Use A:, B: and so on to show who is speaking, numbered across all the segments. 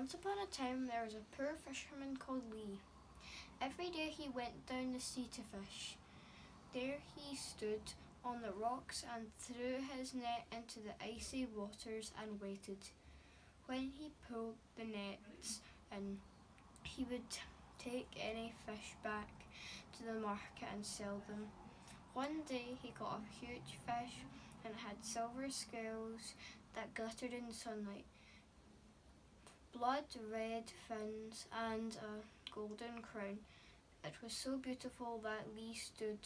A: Once upon a time there was a poor fisherman called Lee. Every day he went down the sea to fish. There he stood on the rocks and threw his net into the icy waters and waited. When he pulled the nets in, he would take any fish back to the market and sell them. One day he caught a huge fish and it had silver scales that glittered in the sunlight, blood-red fins and a golden crown. It was so beautiful that Lee stood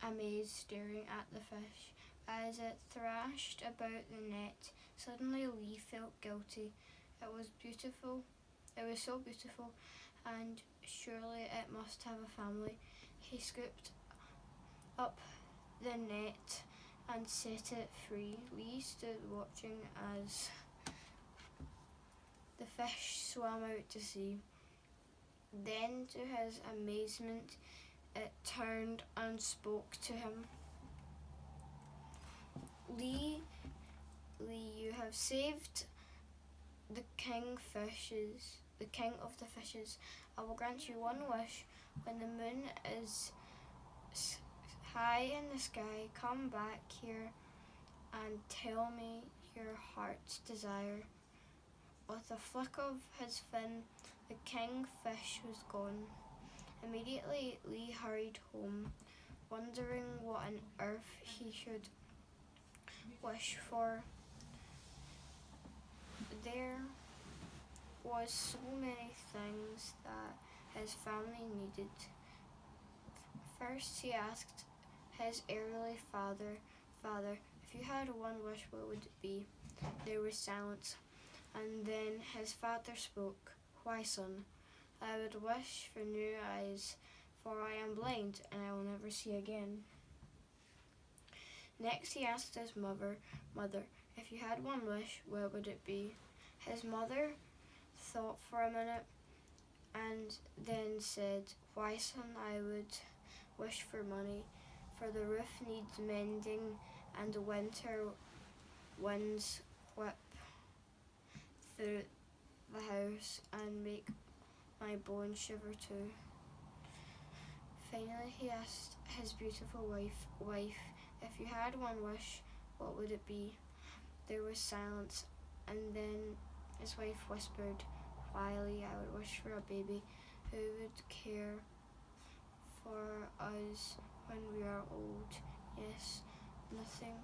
A: amazed, staring at the fish. As it thrashed about the net, suddenly Lee felt guilty. It was beautiful. It was so beautiful, and surely it must have a family. He scooped up the net and set it free. Lee stood watching as the fish swam out to sea. Then, to his amazement, it turned and spoke to him. Lee, you have saved the king of the fishes. I will grant you one wish. When the moon is high in the sky, come back here and tell me your heart's desire. With a flick of his fin, the kingfish was gone. Immediately Lee hurried home, wondering what on earth he should wish for. There was so many things that his family needed. First he asked his earthly father, if you had one wish, what would it be? There was silence, and then his father spoke. Why, son? I would wish for new eyes, for I am blind and I will never see again. Next he asked his mother, if you had one wish, what would it be? His mother thought for a minute and then said, why, son, I would wish for money, for the roof needs mending and the winter winds whip through the house and make my bones shiver too. Finally he asked his beautiful wife, if you had one wish, what would it be? There was silence, and then his wife whispered, Wiley, I would wish for a baby who would care for us when we are old. Yes, nothing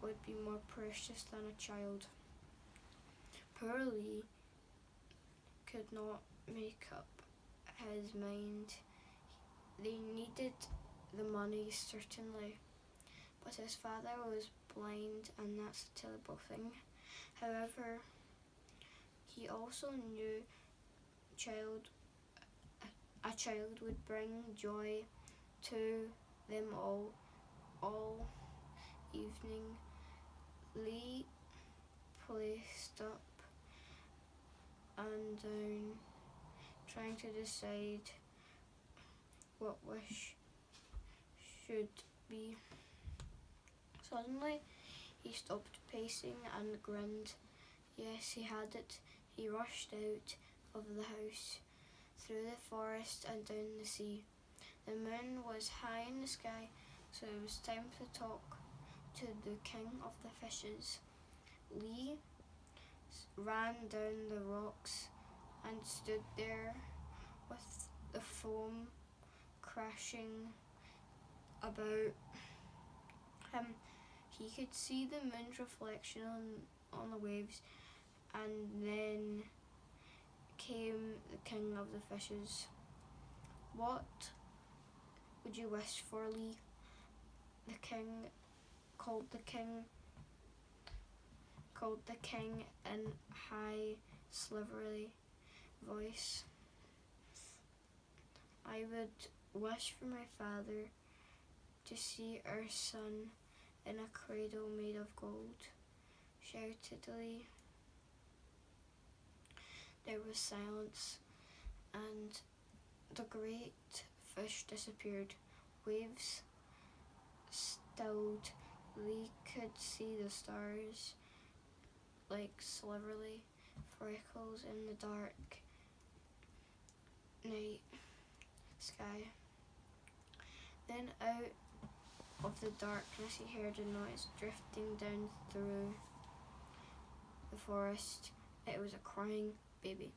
A: would be more precious than a child. Poor Lee could not make up his mind. They needed the money, certainly, but his father was blind, and that's a terrible thing. However, he also knew a child would bring joy to them all evening. Lee paced up and down, trying to decide what wish should be. Suddenly, he stopped pacing and grinned. Yes, he had it. He rushed out of the house, through the forest and down the sea. The moon was high in the sky, so it was time to talk to the king of the fishes. Lee ran down the rocks and stood there with the foam crashing about him. He could see the moon's reflection on the waves, and then came the king of the fishes. What would you wish for, Lee? The king called the king in high, silvery voice. I would wish for my father to see our son in a cradle made of gold, shouted Lee. There was silence, and the great fish disappeared. Waves stilled. Lee could see the stars like silvery freckles in the dark night sky. Then out of the darkness he heard a noise drifting down through the forest. It was a crying baby.